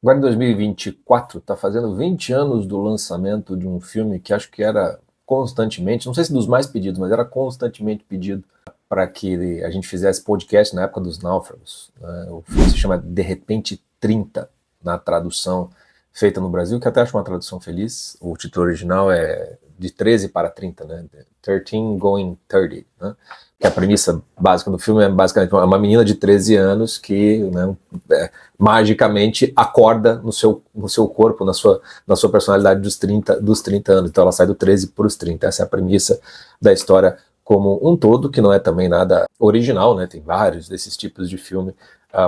Agora em 2024, está fazendo 20 anos do lançamento de um filme que acho que era constantemente, não sei se dos mais pedidos, mas era constantemente pedido para que a gente fizesse podcast na época dos náufragos, né? O filme se chama De Repente 30, na tradução feita no Brasil, que até acho uma tradução feliz. O título original é De 13 para 30, né? 13 Going 30, né? Que a premissa básica do filme é basicamente uma menina de 13 anos que, né, magicamente acorda no seu corpo, na sua personalidade dos 30 anos. Então ela sai do 13 para os 30. Essa é a premissa da história como um todo, que não é também nada original, né? Tem vários desses tipos de filme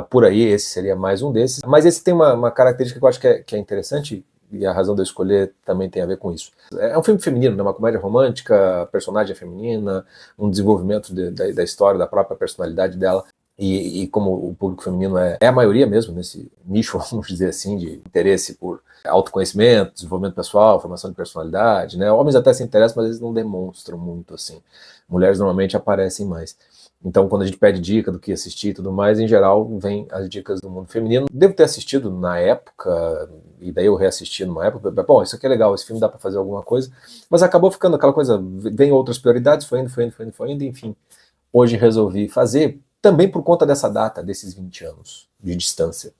por aí, esse seria mais um desses. Mas esse tem uma característica que eu acho que é interessante, e a razão de eu escolher também tem a ver com isso. É um filme feminino, né? Uma comédia romântica, a personagem é feminina, um desenvolvimento da história, da própria personalidade dela. E como o público feminino é a maioria mesmo nesse nicho, vamos dizer assim, de interesse por autoconhecimento, desenvolvimento pessoal, formação de personalidade, né? Homens até se interessam, mas eles não demonstram muito assim. Mulheres normalmente aparecem mais. Então, quando a gente pede dica do que assistir e tudo mais, em geral, vem as dicas do mundo feminino. Devo ter assistido na época, e daí eu reassisti numa época, bom, isso aqui é legal, esse filme dá para fazer alguma coisa, mas acabou ficando aquela coisa, vem outras prioridades, foi indo, enfim. Hoje resolvi fazer, também por conta dessa data, desses 20 anos de distância.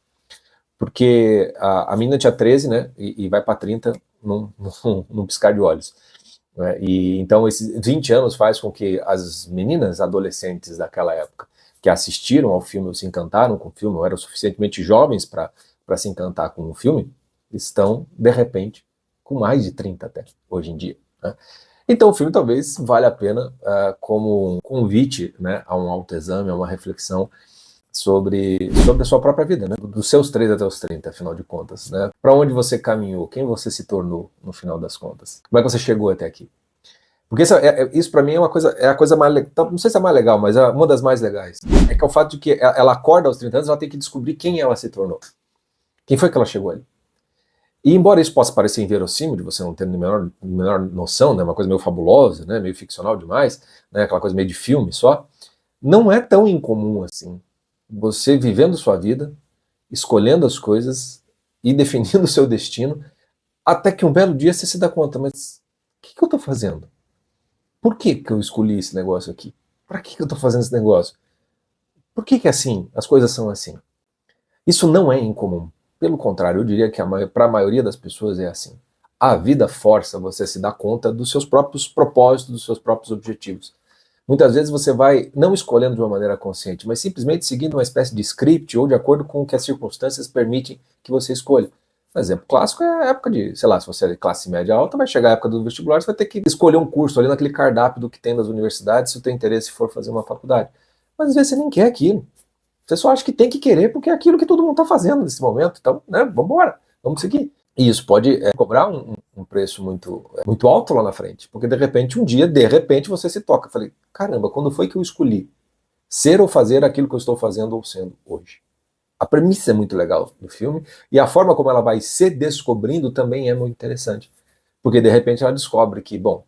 Porque a menina tinha 13, né, e vai para 30 num piscar de olhos. Né? E então esses 20 anos faz com que as meninas adolescentes daquela época que assistiram ao filme ou se encantaram com o filme, ou eram suficientemente jovens para se encantar com o filme, estão, de repente, com mais de 30 até, hoje em dia. Né? Então o filme talvez valha a pena como um convite, né, a um autoexame, a uma reflexão sobre a sua própria vida, né? Dos seus 3 até os 30, afinal de contas, né? Para onde você caminhou, quem você se tornou no final das contas, como é que você chegou até aqui? Porque isso para mim é uma coisa, é a coisa mais legal, não sei se é a mais legal, mas é uma das mais legais. É que é o fato de que ela acorda aos 30 anos, ela tem que descobrir quem ela se tornou. Quem foi que ela chegou ali? E embora isso possa parecer inverossímil, de você não ter menor noção, né, uma coisa meio fabulosa, né, meio ficcional demais, né, aquela coisa meio de filme só, não é tão incomum assim. Você vivendo sua vida, escolhendo as coisas e definindo o seu destino, até que um belo dia você se dá conta, mas o que eu estou fazendo? Por que eu escolhi esse negócio aqui? Para que eu estou fazendo esse negócio? Por que é assim? As coisas são assim. Isso não é incomum. Pelo contrário, eu diria que para a maioria das pessoas é assim. A vida força você a se dar conta dos seus próprios propósitos, dos seus próprios objetivos. Muitas vezes você vai não escolhendo de uma maneira consciente, mas simplesmente seguindo uma espécie de script ou de acordo com o que as circunstâncias permitem que você escolha. Um exemplo clássico é a época de, sei lá, se você é de classe média alta, vai chegar a época do vestibular, você vai ter que escolher um curso ali naquele cardápio do que tem nas universidades, se o teu interesse for fazer uma faculdade. Mas às vezes você nem quer aquilo. Você só acha que tem que querer porque é aquilo que todo mundo está fazendo nesse momento. Então, né, vamos embora, vamos seguir. E isso pode cobrar um preço muito alto lá na frente, porque de repente, um dia, de repente, você se toca. Eu falei, caramba, quando foi que eu escolhi ser ou fazer aquilo que eu estou fazendo ou sendo hoje? A premissa é muito legal do filme e a forma como ela vai se descobrindo também é muito interessante. Porque de repente ela descobre que, bom,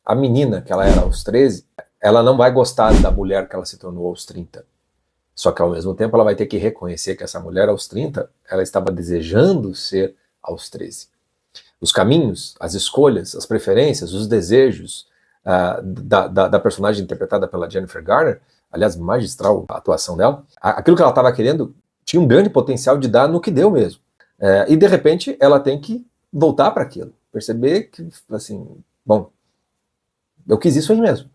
a menina que ela era aos 13, ela não vai gostar da mulher que ela se tornou aos 30. Só que ao mesmo tempo ela vai ter que reconhecer que essa mulher aos 30, ela estava desejando ser aos 13. Os caminhos, as escolhas, as preferências, os desejos da personagem interpretada pela Jennifer Garner, aliás, magistral a atuação dela, aquilo que ela estava querendo tinha um grande potencial de dar no que deu mesmo. E de repente ela tem que voltar para aquilo, perceber que, assim, bom, eu quis isso aí mesmo.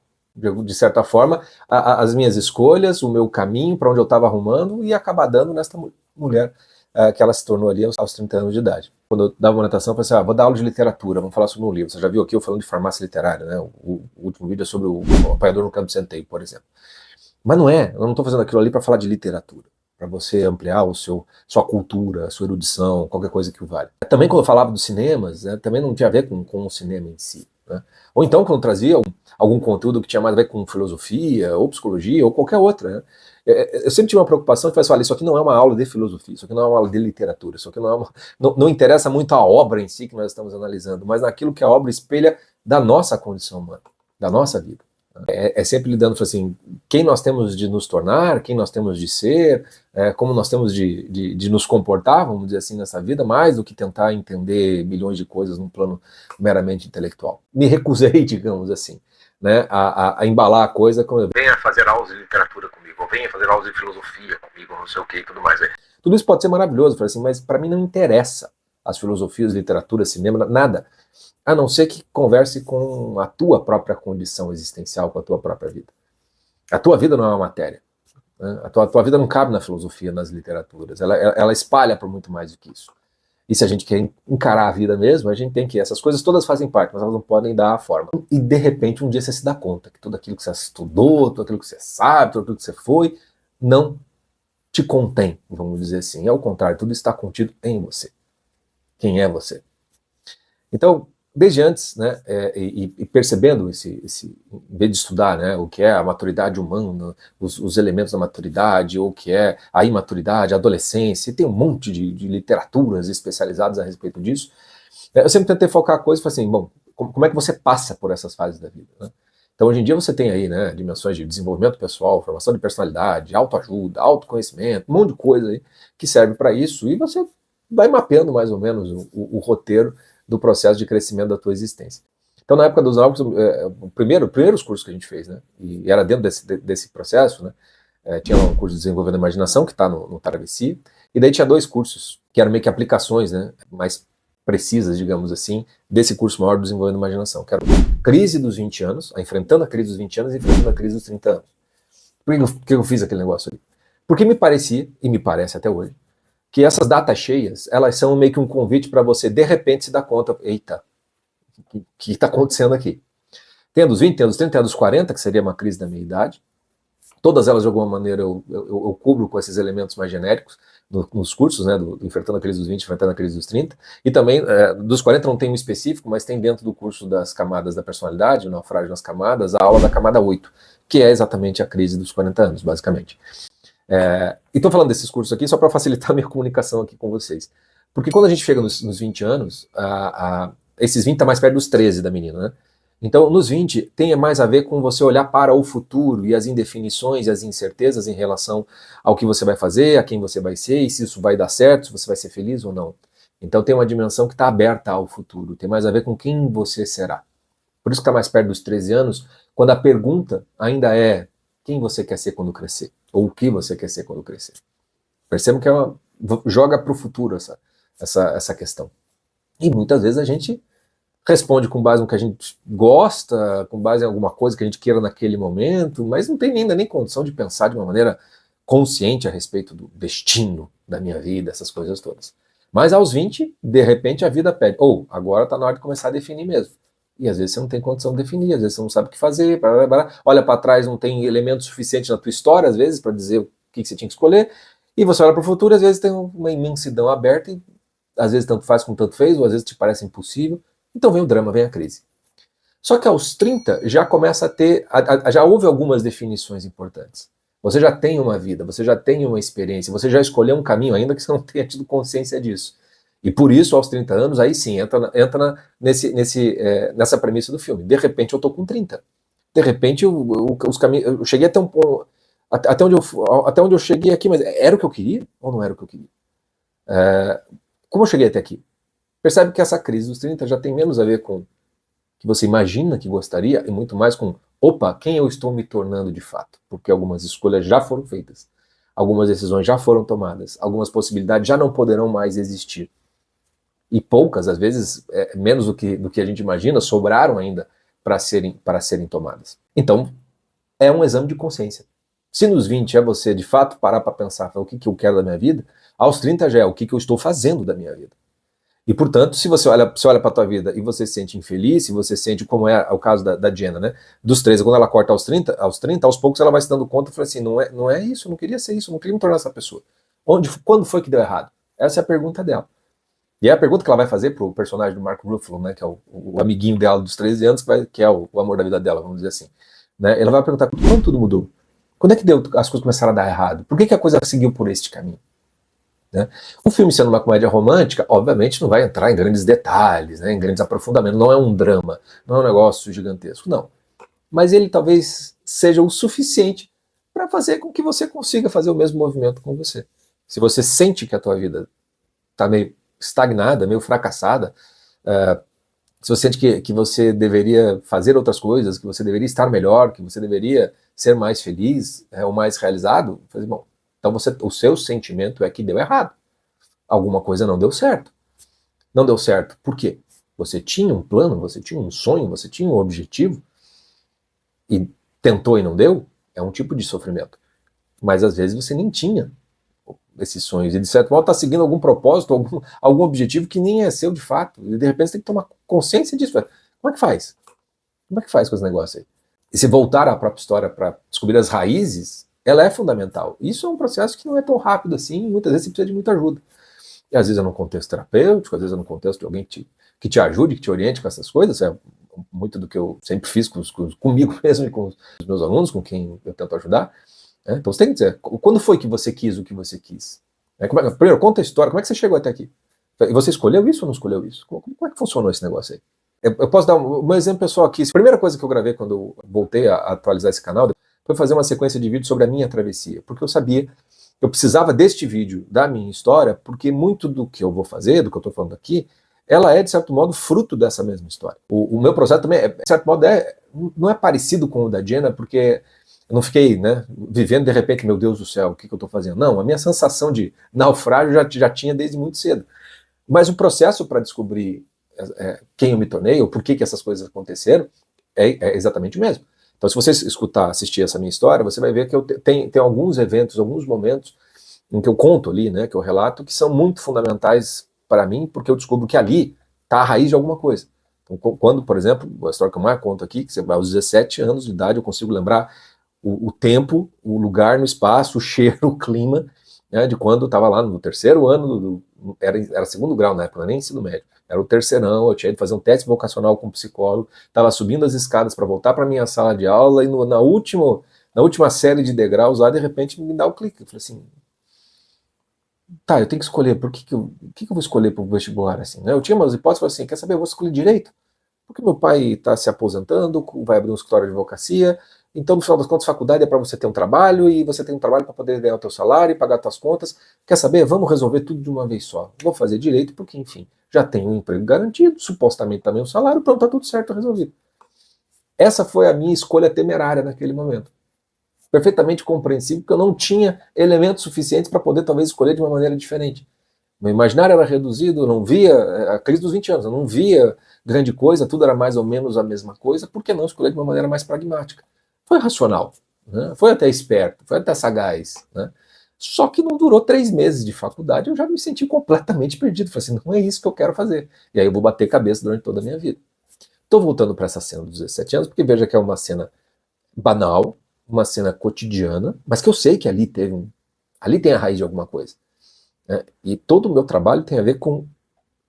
De certa forma, as minhas escolhas, o meu caminho para onde eu estava arrumando, e acabar dando nesta mulher que ela se tornou ali aos 30 anos de idade. Quando eu dava uma natação, eu falei assim, vou dar aula de literatura, vamos falar sobre um livro. Você já viu aqui eu falando de farmácia literária, né? O último vídeo é sobre o apanhador no campo de centeio, por exemplo. Mas não é, eu não estou fazendo aquilo ali para falar de literatura, para você ampliar sua cultura, a sua erudição, qualquer coisa que o valha. Também quando eu falava dos cinemas, né, também não tinha a ver com o cinema em si. Né? Ou então quando eu trazia algum conteúdo que tinha mais a ver com filosofia, ou psicologia, ou qualquer outra. Né? Eu sempre tive uma preocupação de falar, isso aqui não é uma aula de filosofia, isso aqui não é uma aula de literatura, isso aqui não interessa muito a obra em si que nós estamos analisando, mas naquilo que a obra espelha da nossa condição humana, da nossa vida. É sempre lidando assim, quem nós temos de nos tornar, quem nós temos de ser, como nós temos de nos comportar, vamos dizer assim, nessa vida, mais do que tentar entender milhões de coisas num plano meramente intelectual. Me recusei, digamos assim, né, a embalar a coisa como venha fazer aulas de literatura comigo, ou venha fazer aulas de filosofia comigo, não sei o que e tudo mais. Tudo isso pode ser maravilhoso, assim, mas para mim não interessa as filosofias, literatura, cinema, nada. A não ser que converse com a tua própria condição existencial, com a tua própria vida. A tua vida não é uma matéria. Né? A tua vida não cabe na filosofia, nas literaturas. Ela espalha por muito mais do que isso. E se a gente quer encarar a vida mesmo, a gente tem que... Essas coisas todas fazem parte, mas elas não podem dar a forma. E, de repente, um dia você se dá conta que tudo aquilo que você estudou, tudo aquilo que você sabe, tudo aquilo que você foi, não te contém, vamos dizer assim. Ao contrário, tudo está contido em você. Quem é você? Então, desde antes, né, e percebendo em vez de estudar, né, o que é a maturidade humana, os elementos da maturidade, ou o que é a imaturidade, a adolescência, e tem um monte de literaturas especializadas a respeito disso, eu sempre tentei focar a coisa e falei assim, bom, como é que você passa por essas fases da vida, né? Então, hoje em dia você tem aí, né, dimensões de desenvolvimento pessoal, formação de personalidade, autoajuda, autoconhecimento, um monte de coisa aí que serve para isso, e você vai mapeando mais ou menos o roteiro do processo de crescimento da tua existência. Então, na época dos náufragos, primeiros cursos que a gente fez, né, e era dentro desse processo, né, tinha lá um curso de desenvolvimento da imaginação, que está no Travessia, e daí tinha 2 cursos, que eram meio que aplicações, né, mais precisas, digamos assim, desse curso maior do desenvolvimento da imaginação, que era crise dos 20 anos, enfrentando a crise dos 20 anos e enfrentando a crise dos 30 anos. Por que eu fiz aquele negócio ali? Porque me parecia, e me parece até hoje, que essas datas cheias, elas são meio que um convite para você, de repente, se dar conta, eita, o que está acontecendo aqui? Tem a dos 20, tem a dos 30, tem a dos 40, que seria uma crise da meia idade. Todas elas, de alguma maneira, eu cubro com esses elementos mais genéricos nos cursos, né, do enfrentando a crise dos 20, enfrentando a crise dos 30. E também, dos 40 não tem um específico, mas tem dentro do curso das camadas da personalidade, o naufrágio nas camadas, a aula da camada 8, que é exatamente a crise dos 40 anos, basicamente. E estou falando desses cursos aqui só para facilitar a minha comunicação aqui com vocês. Porque quando a gente chega nos 20 anos, esses 20 está mais perto dos 13 da menina, né? Então, nos 20, tem mais a ver com você olhar para o futuro e as indefinições e as incertezas em relação ao que você vai fazer, a quem você vai ser, e se isso vai dar certo, se você vai ser feliz ou não. Então tem uma dimensão que está aberta ao futuro, tem mais a ver com quem você será. Por isso que está mais perto dos 13 anos, quando a pergunta ainda é quem você quer ser quando crescer, ou o que você quer ser quando crescer. Percebam que joga para o futuro essa questão. E muitas vezes a gente responde com base no que a gente gosta, com base em alguma coisa que a gente queira naquele momento, mas não tem ainda nem condição de pensar de uma maneira consciente a respeito do destino da minha vida, essas coisas todas. Mas aos 20, de repente a vida pede, agora está na hora de começar a definir mesmo. E às vezes você não tem condição de definir, às vezes você não sabe o que fazer, olha para trás, não tem elemento suficiente na tua história, às vezes, para dizer o que você tinha que escolher, e você olha para o futuro, às vezes tem uma imensidão aberta, e às vezes tanto faz como tanto fez, ou às vezes te parece impossível. Então vem o drama, vem a crise. Só que aos 30 já começa a ter, já houve algumas definições importantes. Você já tem uma vida, você já tem uma experiência, você já escolheu um caminho, ainda que você não tenha tido consciência disso. E por isso, aos 30 anos, aí sim, entra nessa premissa do filme. De repente eu tô com 30. De repente os caminhos, eu cheguei até até onde eu cheguei aqui, mas era o que eu queria ou não era o que eu queria? Como eu cheguei até aqui? Percebe que essa crise dos 30 já tem menos a ver com o que você imagina que gostaria e muito mais com, quem eu estou me tornando de fato? Porque algumas escolhas já foram feitas, algumas decisões já foram tomadas, algumas possibilidades já não poderão mais existir. E poucas, às vezes, menos do que a gente imagina, sobraram ainda para serem tomadas. Então, é um exame de consciência. Se nos 20 é você, de fato, parar para pensar o que eu quero da minha vida, aos 30 já é o que eu estou fazendo da minha vida. E, portanto, se você olha para a tua vida e você se sente infeliz, se você sente, como é o caso da Jenna, né, dos 13, quando ela corta aos 30, aos poucos ela vai se dando conta e fala assim, não é isso, eu não queria ser isso, eu não queria me tornar essa pessoa. Quando foi que deu errado? Essa é a pergunta dela. E é a pergunta que ela vai fazer pro personagem do Mark Ruffalo, né, que é o amiguinho dela dos 13 anos, que é o amor da vida dela, vamos dizer assim. Né? Ela vai perguntar, quando tudo mudou? Quando é que as coisas começaram a dar errado? Por que a coisa seguiu por este caminho? Né? O filme sendo uma comédia romântica, obviamente não vai entrar em grandes detalhes, né, em grandes aprofundamentos, não é um drama, não é um negócio gigantesco, não. mas ele talvez seja o suficiente para fazer com que você consiga fazer o mesmo movimento com você. Se você sente que a tua vida está meio estagnada, meio fracassada, se você sente que você deveria fazer outras coisas, que você deveria estar melhor, que você deveria ser mais feliz, ou mais realizado, bom, então o seu sentimento é que deu errado. Alguma coisa não deu certo. Não deu certo. Por quê? Você tinha um plano, você tinha um sonho, você tinha um objetivo e tentou e não deu, é um tipo de sofrimento. Mas às vezes você nem tinha esses sonhos e de certo modo está seguindo algum propósito, algum objetivo que nem é seu de fato. E de repente você tem que tomar consciência disso. Como é que faz? Como é que faz com esse negócio aí? E se voltar à própria história para descobrir as raízes, ela é fundamental. Isso é um processo que não é tão rápido assim, muitas vezes você precisa de muita ajuda. E às vezes é num contexto terapêutico, às vezes é num contexto de alguém que te ajude, que te oriente com essas coisas. É muito do que eu sempre fiz comigo mesmo e com os meus alunos, com quem eu tento ajudar. Então você tem que dizer, quando foi que você quis o que você quis? Primeiro, conta a história, como é que você chegou até aqui? E você escolheu isso ou não escolheu isso? Como é que funcionou esse negócio aí? Eu posso dar um exemplo pessoal aqui. A primeira coisa que eu gravei quando eu voltei a atualizar esse canal foi fazer uma sequência de vídeos sobre a minha travessia, porque eu sabia que eu precisava deste vídeo, da minha história, porque muito do que eu vou fazer, do que eu estou falando aqui, ela é, de certo modo, fruto dessa mesma história. O meu processo também, de certo modo, não é parecido com o da Jenna, porque eu não fiquei vivendo de repente, meu Deus do céu, o que eu estou fazendo? Não, a minha sensação de naufrágio já tinha desde muito cedo. Mas o processo para descobrir quem eu me tornei, ou por que essas coisas aconteceram, é exatamente o mesmo. Então, se você assistir essa minha história, você vai ver que eu tenho alguns eventos, alguns momentos em que eu conto ali, que eu relato, que são muito fundamentais para mim, porque eu descubro que ali está a raiz de alguma coisa. Então, quando, por exemplo, a história que eu mais conto aqui, que aos 17 anos de idade eu consigo lembrar o tempo, o lugar no espaço, o cheiro, o clima, de quando eu estava lá no terceiro ano, era segundo grau na época, não era nem ensino médio, era o terceirão, eu tinha ido fazer um teste vocacional com um psicólogo, estava subindo as escadas para voltar para minha sala de aula e na última série de degraus lá, de repente me dá o clique. Eu falei assim, tá, eu tenho que escolher, o que eu vou escolher para o vestibular? Assim, Eu tinha umas hipóteses, falei assim, quer saber, eu vou escolher direito, porque meu pai está se aposentando, vai abrir um escritório de advocacia, então no final das contas faculdade é para você ter um trabalho, e você tem um trabalho para poder ganhar o teu salário e pagar as tuas contas. Quer saber? Vamos resolver tudo de uma vez só. Vou fazer direito porque, enfim, já tenho um emprego garantido, supostamente também o salário, pronto, tá tudo certo, resolvido. Essa foi a minha escolha temerária naquele momento. Perfeitamente compreensível, porque eu não tinha elementos suficientes para poder talvez escolher de uma maneira diferente. Meu imaginário era reduzido, eu não via a crise dos 20 anos, eu não via grande coisa, tudo era mais ou menos a mesma coisa, por que não escolher de uma maneira mais pragmática? Foi racional, foi até esperto, foi até sagaz, Só que não durou 3 meses de faculdade, eu já me senti completamente perdido. Falei assim, não é isso que eu quero fazer. E aí eu vou bater cabeça durante toda a minha vida. Estou voltando para essa cena dos 17 anos, porque veja que é uma cena banal, uma cena cotidiana, mas que eu sei que ali tem a raiz de alguma coisa. E todo o meu trabalho tem a ver com,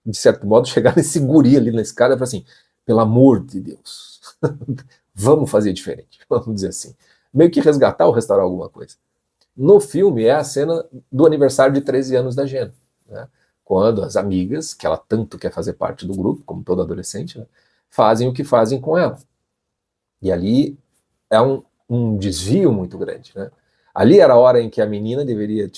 de certo modo, chegar nesse guri ali na escada e falar assim, pelo amor de Deus, vamos fazer diferente, vamos dizer assim. Meio que resgatar ou restaurar alguma coisa. No filme é a cena do aniversário de 13 anos da Jenna, quando as amigas, que ela tanto quer fazer parte do grupo, como todo adolescente, fazem o que fazem com ela. E ali é um desvio muito grande. Ali era a hora em que a menina deveria,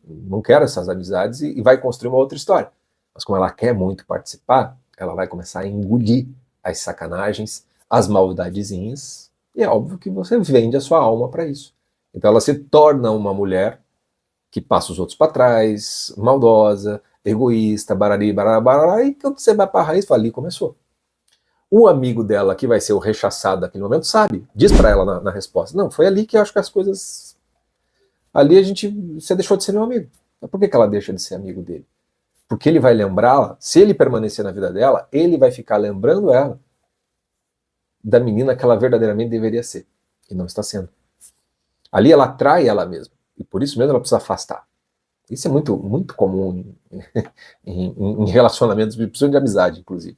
não quero essas amizades e vai construir uma outra história. Mas como ela quer muito participar, ela vai começar a engolir as sacanagens, as maldadezinhas, e é óbvio que você vende a sua alma para isso. Então ela se torna uma mulher que passa os outros para trás, maldosa, egoísta, barari, barará, barará, e quando você vai para a raiz, fala, ali começou. O amigo dela, que vai ser o rechaçado naquele momento, sabe, diz para ela na resposta, não, foi ali que eu acho que as coisas... Ali você deixou de ser meu amigo. Mas por que ela deixa de ser amigo dele? Porque ele vai lembrá-la, se ele permanecer na vida dela, ele vai ficar lembrando ela da menina que ela verdadeiramente deveria ser. E não está sendo. Ali ela trai ela mesma. E por isso mesmo ela precisa afastar. Isso é muito, muito comum em relacionamentos, principalmente de amizade, inclusive.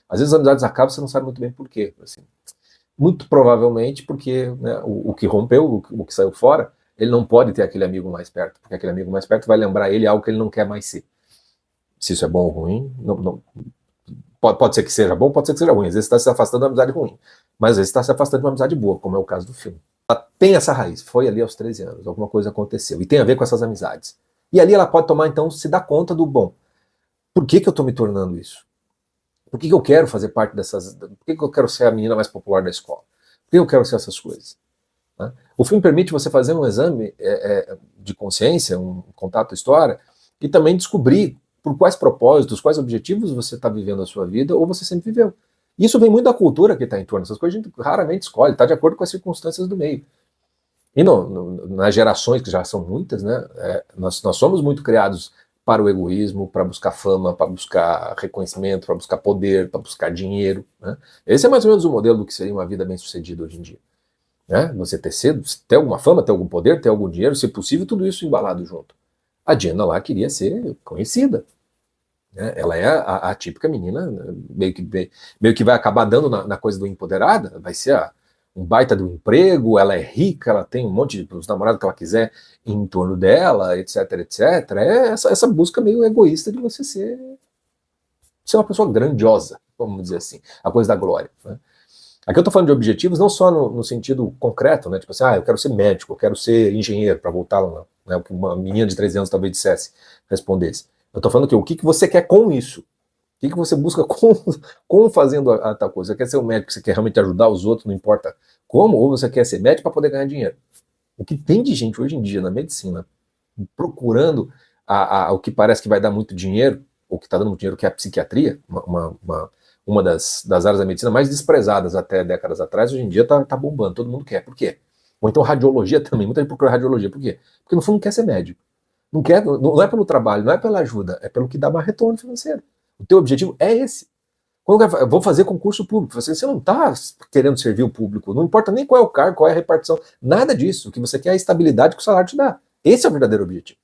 Às vezes as amizades acabam e você não sabe muito bem por quê. Assim, muito provavelmente porque o que rompeu, o que saiu fora, ele não pode ter aquele amigo mais perto, porque aquele amigo mais perto vai lembrar ele algo que ele não quer mais ser. Se isso é bom ou ruim, Pode ser que seja bom, pode ser que seja ruim. Às vezes você está se afastando de uma amizade ruim, mas às vezes você está se afastando de uma amizade boa, como é o caso do filme. Ela tem essa raiz, foi ali aos 13 anos, alguma coisa aconteceu, e tem a ver com essas amizades. E ali ela pode tomar, então, se dar conta do, bom, por que eu estou me tornando isso? Por que eu quero fazer parte dessas... Por que eu quero ser a menina mais popular da escola? Por que eu quero ser essas coisas? Né? O filme permite você fazer um exame de consciência, um contato história, e também descobrir por quais propósitos, quais objetivos você está vivendo a sua vida, ou você sempre viveu. Isso vem muito da cultura que está em torno. Essas coisas a gente raramente escolhe, está de acordo com as circunstâncias do meio. E nas gerações, que já são muitas, né, nós somos muito criados para o egoísmo, para buscar fama, para buscar reconhecimento, para buscar poder, para buscar dinheiro. Né? Esse é mais ou menos o modelo do que seria uma vida bem-sucedida hoje em dia. Né? Você ter alguma fama, ter algum poder, ter algum dinheiro, se possível, tudo isso embalado junto. A Jenna lá queria ser conhecida. Né? Ela é a típica menina, meio que vai acabar dando na coisa do empoderada, vai ser um baita do emprego, ela é rica, ela tem um monte de os namorados que ela quiser em torno dela, etc, etc. É essa busca meio egoísta de você ser uma pessoa grandiosa, vamos dizer assim, a coisa da glória. Né? Aqui eu estou falando de objetivos não só no sentido concreto, né? Tipo assim, eu quero ser médico, eu quero ser engenheiro, para voltar lá, né? O que uma menina de 13 anos talvez respondesse. Eu estou falando que o que você quer com isso? O que você busca com fazendo a tal coisa? Você quer ser um médico, você quer realmente ajudar os outros, não importa como, ou você quer ser médico para poder ganhar dinheiro? O que tem de gente hoje em dia na medicina procurando o que parece que vai dar muito dinheiro, ou que está dando muito dinheiro, que é a psiquiatria, uma das áreas da medicina mais desprezadas até décadas atrás, hoje em dia está bombando, todo mundo quer. Por quê? Ou então radiologia também, muita gente procura radiologia. Por quê? Porque no fundo não quer ser médico. Não é pelo trabalho, não é pela ajuda, é pelo que dá mais retorno financeiro. O teu objetivo é esse. Quando eu vou fazer concurso público, você não está querendo servir o público, não importa nem qual é o cargo, qual é a repartição, nada disso. O que você quer é a estabilidade que o salário te dá. Esse é o verdadeiro objetivo.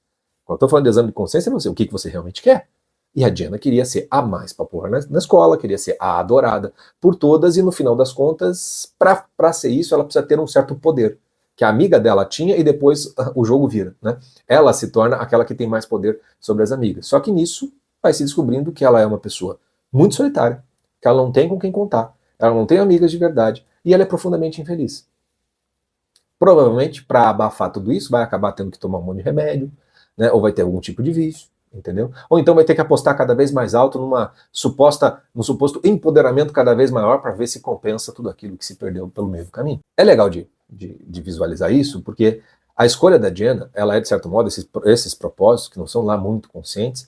Quando eu estou falando de exame de consciência, o que você realmente quer? E a Jenna queria ser a mais popular na escola, queria ser a adorada por todas, e no final das contas, para ser isso, ela precisa ter um certo poder, que a amiga dela tinha, e depois o jogo vira. Né? Ela se torna aquela que tem mais poder sobre as amigas. Só que nisso vai se descobrindo que ela é uma pessoa muito solitária, que ela não tem com quem contar, ela não tem amigas de verdade, e ela é profundamente infeliz. Provavelmente, para abafar tudo isso, vai acabar tendo que tomar um monte de remédio, né? Ou vai ter algum tipo de vício, entendeu? Ou então vai ter que apostar cada vez mais alto num suposto empoderamento cada vez maior para ver se compensa tudo aquilo que se perdeu pelo meio do caminho. É legal de visualizar isso, porque a escolha da Jenna, ela é, de certo modo, esses propósitos, que não são lá muito conscientes,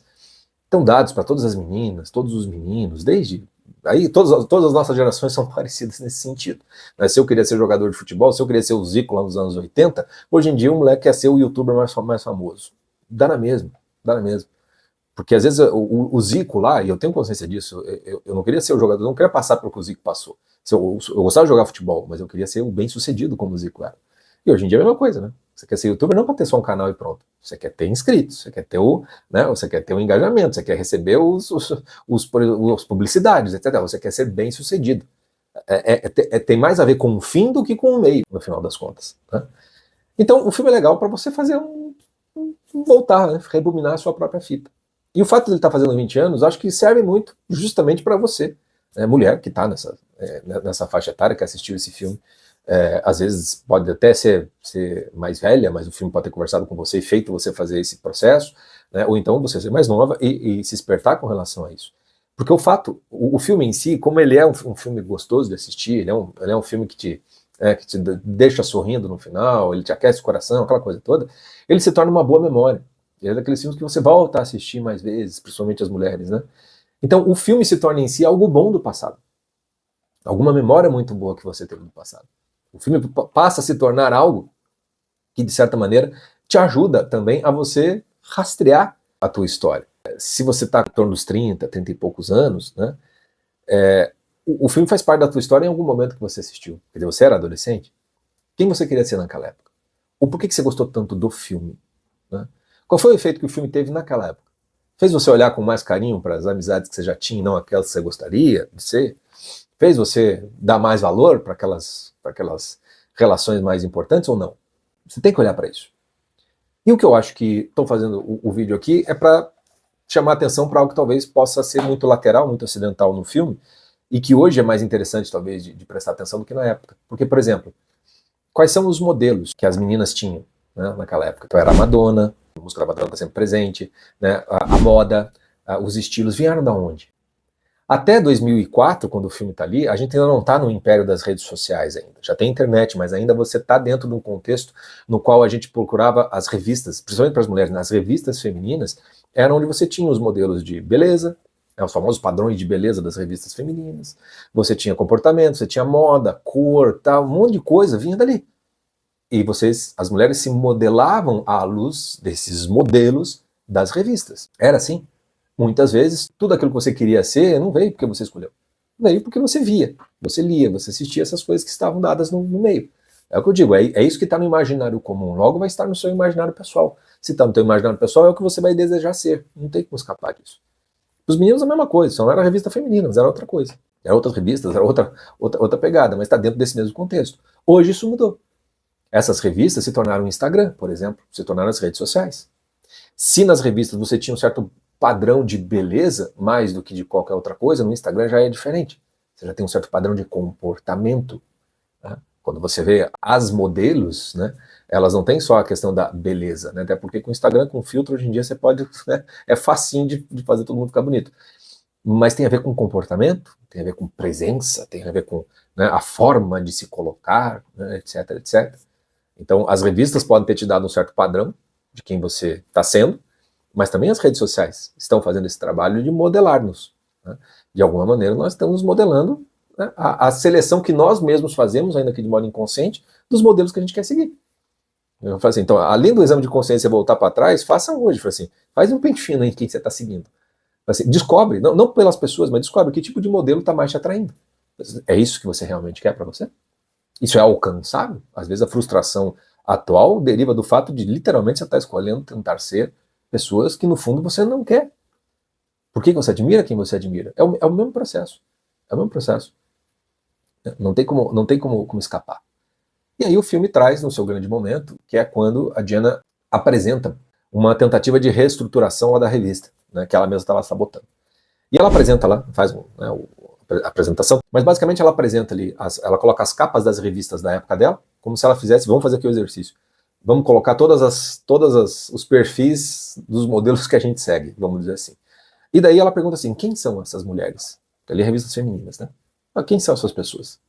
estão dados para todas as meninas, todos os meninos, desde... Aí todas as nossas gerações são parecidas nesse sentido. Né? Se eu queria ser jogador de futebol, se eu queria ser o Zico lá nos anos 80, hoje em dia o moleque quer ser o youtuber mais famoso. Dá na mesma, dá na mesma. Porque às vezes o Zico lá, e eu tenho consciência disso, eu não queria ser o jogador, eu não queria passar pelo que o Zico passou. Eu gostava de jogar futebol, mas eu queria ser o bem-sucedido como o Zico era. E hoje em dia é a mesma coisa, né? Você quer ser youtuber não para ter só um canal e pronto. Você quer ter inscritos, você quer ter você quer ter engajamento, você quer receber os publicidades, etc. Você quer ser bem-sucedido. Tem mais a ver com o fim do que com o meio, no final das contas. Né? Então, o filme é legal para você fazer voltar, né? Rebobinar a sua própria fita. E o fato de ele estar fazendo 20 anos, acho que serve muito justamente para você, mulher que está nessa faixa etária, que assistiu esse filme. Às vezes pode até ser mais velha, mas o filme pode ter conversado com você e feito você fazer esse processo, né? Ou então você ser mais nova e se espertar com relação a isso. Porque o filme em si, como ele é um filme gostoso de assistir, ele é um filme que te deixa sorrindo no final, ele te aquece o coração, aquela coisa toda, ele se torna uma boa memória. Ele é daqueles filmes que você volta a assistir mais vezes, principalmente as mulheres, né? Então o filme se torna em si algo bom do passado. Alguma memória muito boa que você teve do passado. O filme passa a se tornar algo que, de certa maneira, te ajuda também a você rastrear a tua história. Se você está em torno dos 30 e poucos anos, né, o filme faz parte da tua história em algum momento que você assistiu. Quer dizer, você era adolescente? Quem você queria ser naquela época? Ou por que você gostou tanto do filme? Né? Qual foi o efeito que o filme teve naquela época? Fez você olhar com mais carinho para as amizades que você já tinha e não aquelas que você gostaria de ser? Fez você dar mais valor para aquelas relações mais importantes ou não? Você tem que olhar para isso. E o que eu acho que estou fazendo o vídeo aqui é para chamar atenção para algo que talvez possa ser muito lateral, muito acidental no filme, e que hoje é mais interessante, talvez, de prestar atenção do que na época. Porque, por exemplo, quais são os modelos que as meninas tinham, né, naquela época? Então era a Madonna, a música da Madonna está sempre presente, né, a moda, os estilos vieram da onde? Até 2004, quando o filme está ali, a gente ainda não está no império das redes sociais ainda. Já tem internet, mas ainda você está dentro de um contexto no qual a gente procurava as revistas, principalmente para as mulheres, nas revistas femininas, era onde você tinha os modelos de beleza, os famosos padrões de beleza das revistas femininas, você tinha comportamento, você tinha moda, cor, tal, um monte de coisa vinha dali. E as mulheres se modelavam à luz desses modelos das revistas. Era assim. Muitas vezes, tudo aquilo que você queria ser não veio porque você escolheu. Veio porque você via, você lia, você assistia essas coisas que estavam dadas no meio. É o que eu digo, é isso que está no imaginário comum. Logo vai estar no seu imaginário pessoal. Se está no seu imaginário pessoal, é o que você vai desejar ser. Não tem como escapar disso. Para os meninos a mesma coisa, só não era revista feminina, mas era outra coisa. Era outras revistas, era outra pegada, mas está dentro desse mesmo contexto. Hoje isso mudou. Essas revistas se tornaram o Instagram, por exemplo, se tornaram as redes sociais. Se nas revistas você tinha um certo padrão de beleza, mais do que de qualquer outra coisa, no Instagram já é diferente. Você já tem um certo padrão de comportamento. Né? Quando você vê as modelos, né, elas não têm só a questão da beleza, né, até porque com o Instagram, com filtro, hoje em dia você pode, né, é facinho de fazer todo mundo ficar bonito. Mas tem a ver com comportamento, tem a ver com presença, tem a ver com, né, a forma de se colocar, né, etc, etc. Então, as revistas podem ter te dado um certo padrão de quem você está sendo, mas também as redes sociais estão fazendo esse trabalho de modelar-nos. Né? De alguma maneira, nós estamos modelando, né, a seleção que nós mesmos fazemos, ainda que de modo inconsciente, dos modelos que a gente quer seguir. Eu falo assim, então, além do exame de consciência voltar para trás, faça hoje. Assim, faz um pente fino em quem você está seguindo. Assim, descobre, não pelas pessoas, mas descobre que tipo de modelo está mais te atraindo. É isso que você realmente quer para você? Isso é alcançável? Às vezes a frustração atual deriva do fato de literalmente você estar escolhendo tentar ser pessoas que no fundo você não quer. Por que você admira quem você admira? É o mesmo processo. É o mesmo processo. Não tem como escapar. E aí o filme traz no seu grande momento, que é quando a Diana apresenta uma tentativa de reestruturação lá da revista, né, que ela mesma estava sabotando. E ela apresenta lá, faz a apresentação, mas basicamente ela apresenta ali, ela coloca as capas das revistas da época dela, como se ela fizesse, vamos fazer aqui o exercício, vamos colocar todos os perfis dos modelos que a gente segue, vamos dizer assim. E daí ela pergunta assim, quem são essas mulheres? Ali revistas femininas, né? Quem são essas pessoas?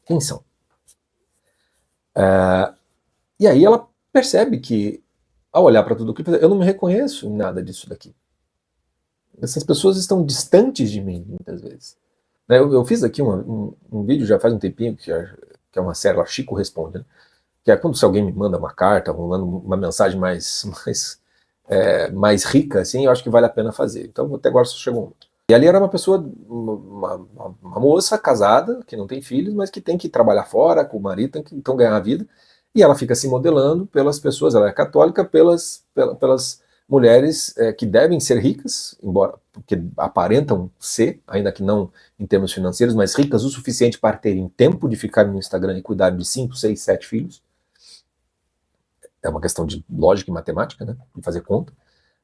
Quem são? E aí ela percebe que, ao olhar para tudo aquilo, eu não me reconheço em nada disso daqui. Essas pessoas estão distantes de mim, muitas vezes. Eu fiz aqui um vídeo já faz um tempinho, que é uma série, lá, Chico Responde, né? Que é quando se alguém me manda uma carta, manda uma mensagem mais rica, assim, eu acho que vale a pena fazer. Então até agora só chegou uma. E ali era uma pessoa, uma moça casada, que não tem filhos, mas que tem que trabalhar fora com o marido, tem que então ganhar a vida, e ela fica se modelando pelas pessoas, ela é católica, pelas mulheres que devem ser ricas, embora porque aparentam ser, ainda que não em termos financeiros, mas ricas o suficiente para terem tempo de ficar no Instagram e cuidar de 5, 6, 7 filhos. É uma questão de lógica e matemática, né, de fazer conta.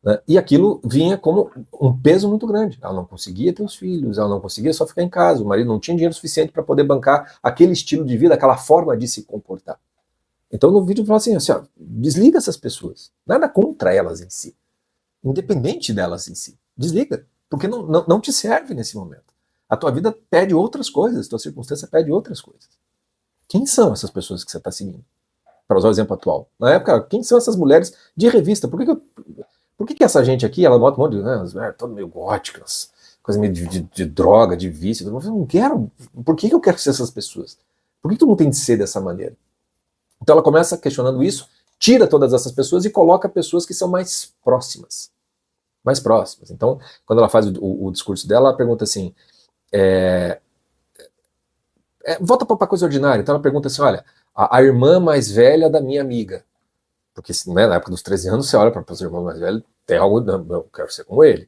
Né, e aquilo vinha como um peso muito grande. Ela não conseguia ter os filhos, ela não conseguia só ficar em casa, o marido não tinha dinheiro suficiente para poder bancar aquele estilo de vida, aquela forma de se comportar. Então no vídeo eu falo assim, ó, desliga essas pessoas, nada contra elas em si, independente delas em si, desliga, porque não te serve nesse momento. A tua vida pede outras coisas, a tua circunstância pede outras coisas. Quem são essas pessoas que você está seguindo? Para usar o exemplo atual. Na época, quem são essas mulheres de revista? Por que essa gente aqui, ela bota um monte de, né, todas meio góticas, coisa meio de droga, de vício, eu não quero, por que eu quero ser essas pessoas? Por que tu não tem de ser dessa maneira? Então ela começa questionando isso, tira todas essas pessoas e coloca pessoas que são mais próximas. Mais próximas. Então, quando ela faz o discurso dela, ela pergunta assim, volta para a coisa ordinária. Então ela pergunta assim, olha, a irmã mais velha da minha amiga. Porque, né, na época dos 13 anos, você olha para os irmãos mais velhos, tem algo, eu quero ser como ele.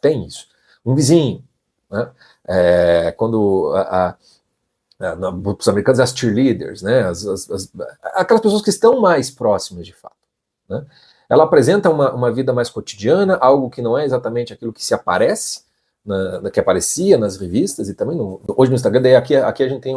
Tem isso. Um vizinho. Né? Quando os americanos, as cheerleaders, né? Aquelas pessoas que estão mais próximas de fato. Né? Ela apresenta uma vida mais cotidiana, algo que não é exatamente aquilo que se aparece, que aparecia nas revistas e também hoje no Instagram. Daí aqui a gente tem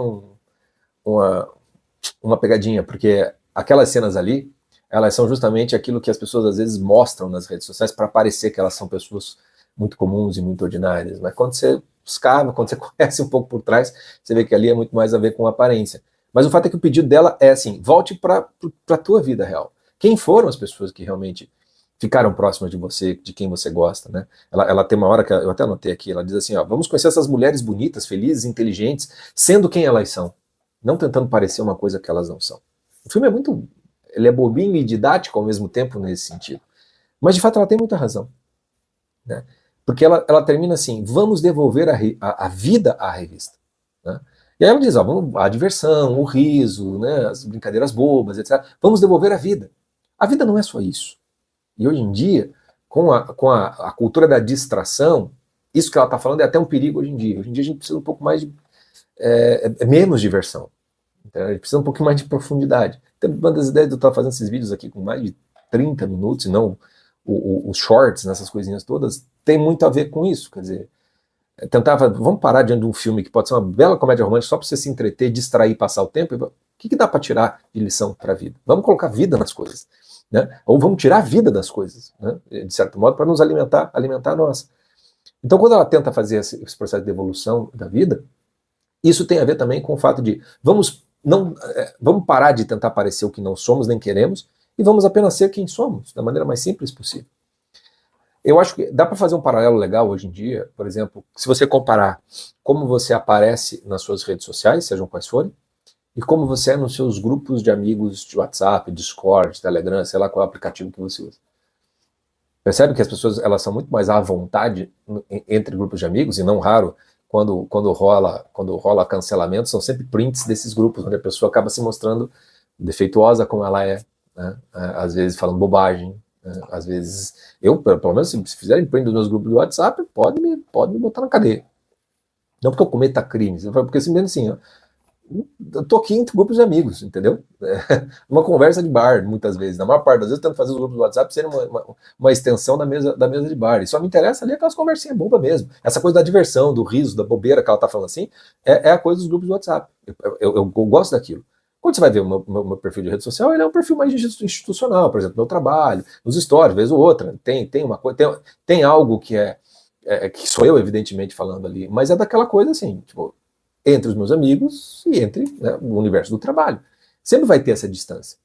uma pegadinha, porque aquelas cenas ali, elas são justamente aquilo que as pessoas às vezes mostram nas redes sociais para parecer que elas são pessoas muito comuns e muito ordinárias, mas quando você escava, quando você conhece um pouco por trás, você vê que ali é muito mais a ver com aparência. Mas o fato é que o pedido dela é assim, volte para a tua vida real. Quem foram as pessoas que realmente ficaram próximas de você, de quem você gosta, né? Ela tem uma hora que eu até anotei aqui, ela diz assim, ó, vamos conhecer essas mulheres bonitas, felizes, inteligentes, sendo quem elas são, não tentando parecer uma coisa que elas não são. O filme ele é bobinho e didático ao mesmo tempo nesse sentido. Mas de fato ela tem muita razão, né? Porque ela termina assim, vamos devolver a vida à revista, né? E aí ela diz, ó, a diversão, o riso, né, as brincadeiras bobas, etc. Vamos devolver a vida. A vida não é só isso. E hoje em dia, com a cultura da distração, isso que ela está falando é até um perigo hoje em dia. Hoje em dia a gente precisa um pouco mais de menos diversão. Então, a gente precisa um pouco mais de profundidade. Tem uma das ideias de eu estar fazendo esses vídeos aqui com mais de 30 minutos, e não os shorts, nessas coisinhas todas, tem muito a ver com isso. Quer dizer, vamos parar diante de um filme que pode ser uma bela comédia romântica só para você se entreter, distrair, passar o tempo. O que dá para tirar de lição para a vida? Vamos colocar vida nas coisas, né? Ou vamos tirar a vida das coisas, né? De certo modo, para nos alimentar nós. Então, quando ela tenta fazer esse processo de evolução da vida, isso tem a ver também com o fato de vamos parar de tentar parecer o que não somos nem queremos e vamos apenas ser quem somos, da maneira mais simples possível. Eu acho que dá para fazer um paralelo legal hoje em dia, por exemplo, se você comparar como você aparece nas suas redes sociais, sejam quais forem, e como você é nos seus grupos de amigos de WhatsApp, Discord, Telegram, sei lá qual é o aplicativo que você usa. Percebe que as pessoas elas são muito mais à vontade entre grupos de amigos, e não raro, quando rola cancelamento, são sempre prints desses grupos, onde a pessoa acaba se mostrando defeituosa como ela é, né? Às vezes falando bobagem, né? Às vezes, pelo menos, se fizerem print dos meus grupos do WhatsApp, pode me botar na cadeia. Não porque eu cometa crimes, porque simplesmente assim, ó, eu tô aqui entre grupos de amigos, entendeu? Uma conversa de bar, muitas vezes. Na maior parte das vezes, eu tento fazer os grupos do WhatsApp serem uma extensão da mesa de bar. E só me interessa ali aquelas conversinhas bobas mesmo. Essa coisa da diversão, do riso, da bobeira que ela tá falando assim, é a coisa dos grupos do WhatsApp. Eu gosto daquilo. Quando você vai ver o meu perfil de rede social, ele é um perfil mais institucional, por exemplo, meu trabalho, nos stories, vez ou outra. Tem uma coisa, tem algo que que sou eu, evidentemente, falando ali, mas é daquela coisa assim, tipo, entre os meus amigos e entre, né, o universo do trabalho. Sempre vai ter essa distância.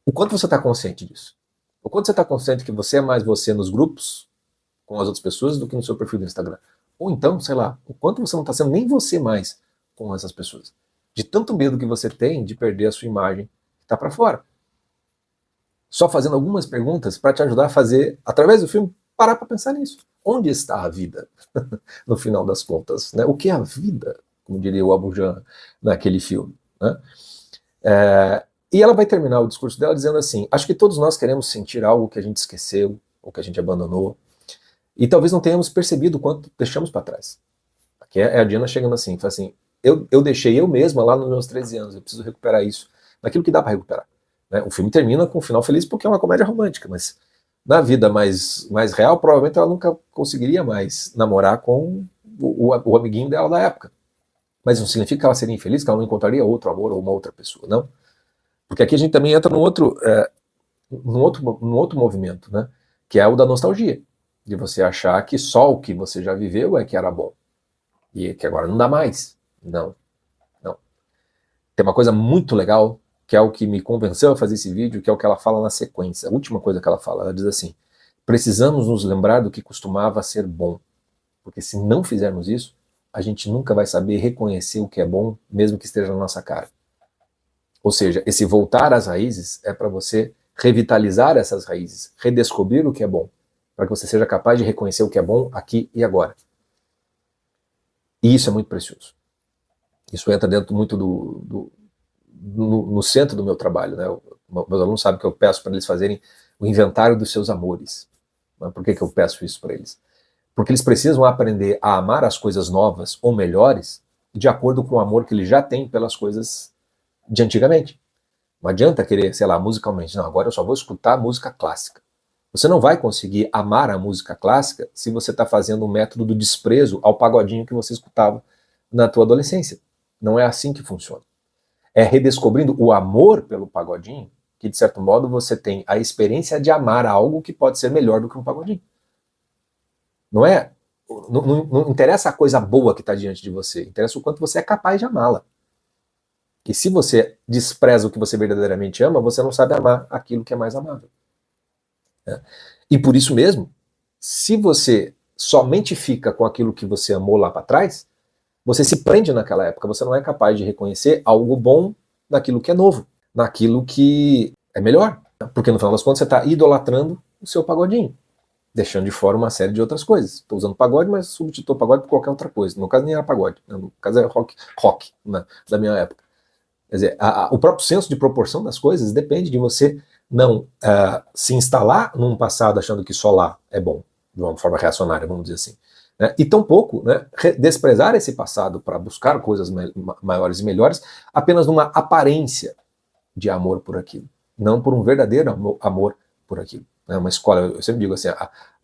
O quanto você está consciente disso? O quanto você está consciente que você é mais você nos grupos com as outras pessoas do que no seu perfil do Instagram? Ou então, sei lá, o quanto você não está sendo nem você mais com essas pessoas? De tanto medo que você tem de perder a sua imagem que está para fora. Só fazendo algumas perguntas para te ajudar a fazer, através do filme, parar para pensar nisso. Onde está a vida? No final das contas, né? O que é a vida? Como diria o Abu Janra naquele filme, né? E ela vai terminar o discurso dela dizendo assim, acho que todos nós queremos sentir algo que a gente esqueceu, ou que a gente abandonou, e talvez não tenhamos percebido o quanto deixamos para trás. Aqui é a Diana chegando assim, fala assim, eu deixei eu mesma lá nos meus 13 anos, eu preciso recuperar isso, naquilo que dá para recuperar, né? O filme termina com um final feliz porque é uma comédia romântica, mas na vida mais real, provavelmente ela nunca conseguiria mais namorar com o amiguinho dela da época. Mas não significa que ela seria infeliz, que ela não encontraria outro amor ou uma outra pessoa, não. Porque aqui a gente também entra num outro movimento, né? Que é o da nostalgia. De você achar que só o que você já viveu é que era bom. E que agora não dá mais. Não. Tem uma coisa muito legal, que é o que me convenceu a fazer esse vídeo, que é o que ela fala na sequência. A última coisa que ela fala, ela diz assim, precisamos nos lembrar do que costumava ser bom. Porque se não fizermos isso, a gente nunca vai saber reconhecer o que é bom, mesmo que esteja na nossa cara. Ou seja, esse voltar às raízes é para você revitalizar essas raízes, redescobrir o que é bom, para que você seja capaz de reconhecer o que é bom aqui e agora. E isso é muito precioso. Isso entra dentro muito no centro do meu trabalho, né? Meus alunos sabem que eu peço para eles fazerem o inventário dos seus amores. Por que eu peço isso para eles? Porque eles precisam aprender a amar as coisas novas ou melhores de acordo com o amor que eles já têm pelas coisas de antigamente. Não adianta querer, sei lá, musicalmente. Não, agora eu só vou escutar música clássica. Você não vai conseguir amar a música clássica se você está fazendo um método do desprezo ao pagodinho que você escutava na tua adolescência. Não é assim que funciona. É redescobrindo o amor pelo pagodinho que, de certo modo, você tem a experiência de amar algo que pode ser melhor do que um pagodinho. Não é? Não interessa a coisa boa que está diante de você, interessa o quanto você é capaz de amá-la. E se você despreza o que você verdadeiramente ama, você não sabe amar aquilo que é mais amável. E por isso mesmo, se você somente fica com aquilo que você amou lá para trás, você se prende naquela época, você não é capaz de reconhecer algo bom naquilo que é novo, naquilo que é melhor. Porque no final das contas você está idolatrando o seu pagodinho, deixando de fora uma série de outras coisas. Estou usando pagode, mas substituo pagode por qualquer outra coisa. No caso nem era pagode, no caso era rock da minha época. Quer dizer, o próprio senso de proporção das coisas depende de você não se instalar num passado achando que só lá é bom, de uma forma reacionária, vamos dizer assim. Né? E tampouco, né, desprezar esse passado para buscar coisas maiores e melhores apenas numa aparência de amor por aquilo, não por um verdadeiro amor por aquilo. É uma escola, eu sempre digo assim,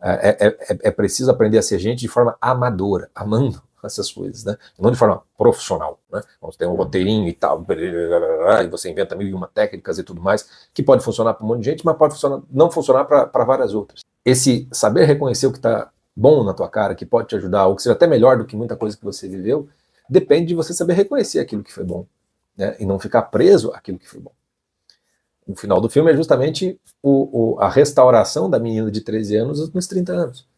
é preciso aprender a ser gente de forma amadora, amando essas coisas, né? Não de forma profissional, né? Você tem um roteirinho e tal, e você inventa mil e uma técnicas e tudo mais, que pode funcionar para um monte de gente, mas pode não funcionar para várias outras. Esse saber reconhecer o que está bom na tua cara, que pode te ajudar, ou que seja até melhor do que muita coisa que você viveu, depende de você saber reconhecer aquilo que foi bom, né? E não ficar preso àquilo que foi bom. O final do filme é justamente a restauração da menina de 13 anos nos 30 anos.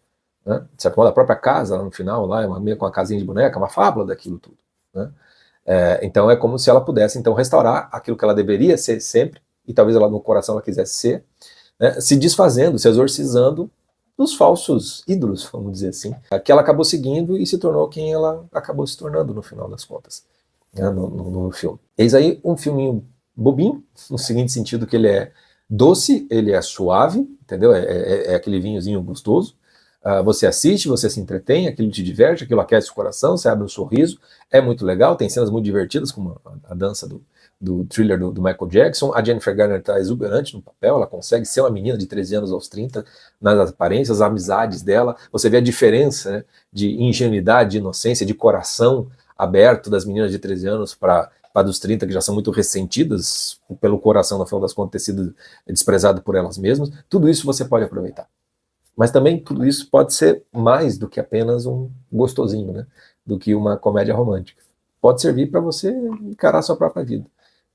Né? De certo modo, a própria casa, lá no final, lá, meio com uma casinha de boneca, uma fábula daquilo tudo. Né? Então é como se ela pudesse então restaurar aquilo que ela deveria ser sempre, e talvez ela no coração ela quisesse ser, né? Se desfazendo, se exorcizando dos falsos ídolos, vamos dizer assim, que ela acabou seguindo e se tornou quem ela acabou se tornando no final das contas, né? no filme. Eis aí um filminho bobinho, no seguinte sentido que ele é doce, ele é suave, entendeu? É aquele vinhozinho gostoso. Você assiste, você se entretém, aquilo te diverte, aquilo aquece o coração, você abre um sorriso, é muito legal, tem cenas muito divertidas, como a dança do Thriller do Michael Jackson. A Jennifer Garner está exuberante no papel, ela consegue ser uma menina de 13 anos aos 30, nas aparências, as amizades dela, você vê a diferença, né, de ingenuidade, de inocência, de coração aberto das meninas de 13 anos para dos 30, que já são muito ressentidas pelo coração, no final das contas, ter sido desprezado por elas mesmas. Tudo isso você pode aproveitar. Mas também tudo isso pode ser mais do que apenas um gostosinho, né? Do que uma comédia romântica. Pode servir para você encarar a sua própria vida,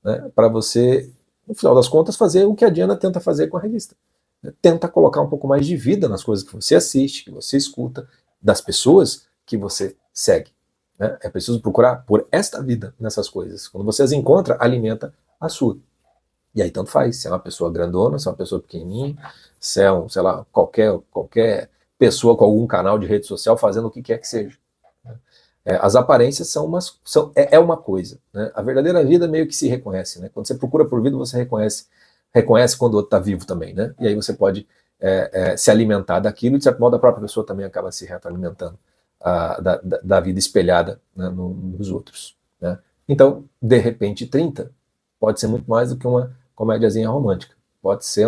né? Para você, no final das contas, fazer o que a Diana tenta fazer com a revista. Tenta colocar um pouco mais de vida nas coisas que você assiste, que você escuta, das pessoas que você segue. Né? É preciso procurar por esta vida nessas coisas. Quando você as encontra, alimenta a sua. E aí tanto faz, se é uma pessoa grandona, se é uma pessoa pequenininha, se é sei lá, qualquer pessoa com algum canal de rede social fazendo o que quer que seja. As aparências são uma coisa. Né? A verdadeira vida meio que se reconhece. Né? Quando você procura por vida, você reconhece quando o outro está vivo também. Né? E aí você pode se alimentar daquilo, e de certo modo a própria pessoa também acaba se retroalimentando da vida espelhada, né, nos outros. Né? Então, de repente, 30 pode ser muito mais do que uma comédiazinha romântica. Pode ser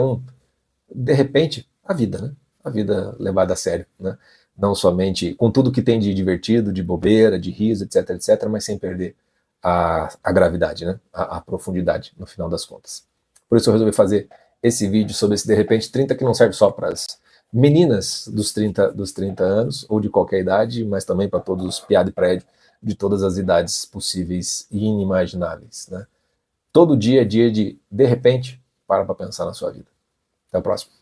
de repente, a vida, né? A vida levada a sério, né? Não somente com tudo que tem de divertido, de bobeira, de riso, etc, etc, mas sem perder a gravidade, né? A profundidade, no final das contas. Por isso eu resolvi fazer esse vídeo sobre esse de repente 30, que não serve só para as meninas dos 30 anos, ou de qualquer idade, mas também para todos os piá de prédio, de todas as idades possíveis e inimagináveis, né? Todo dia é dia de repente, para pensar na sua vida. Até o próximo.